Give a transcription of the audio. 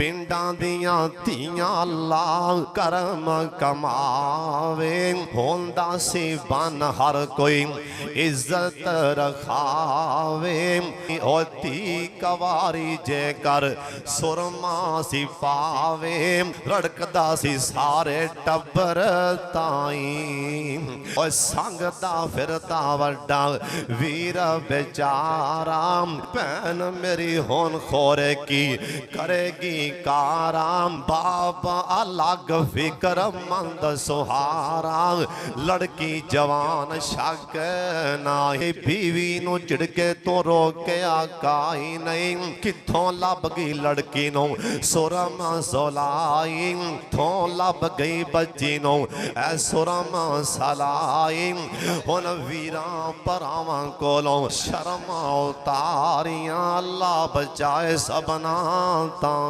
पिंडां दियां धीयां अल्लाह करम कमावे होंदा सी बन हर कोई इज्जत रखावे होती कवारी जेकर सुरमा सी पावे रड़कदा सी सारे टब्बर ताई और संगदा फिरदा वड्डा वीर बेचारा भैन मेरी होन खोरे की करेगी काराम बाबा अलग फिक्र मंद सुहारा लड़की जवान शक नाही बीवी नू झिड़के तो रोकिया काई नहीं किथों लब गई लड़की नू सुरम सोलाई थों लब गई बच्ची नू ऐ सुरम सलाई हुन वीरां भरावां कोलों शर्म उतारियां अल्लाह बचाए सबना ता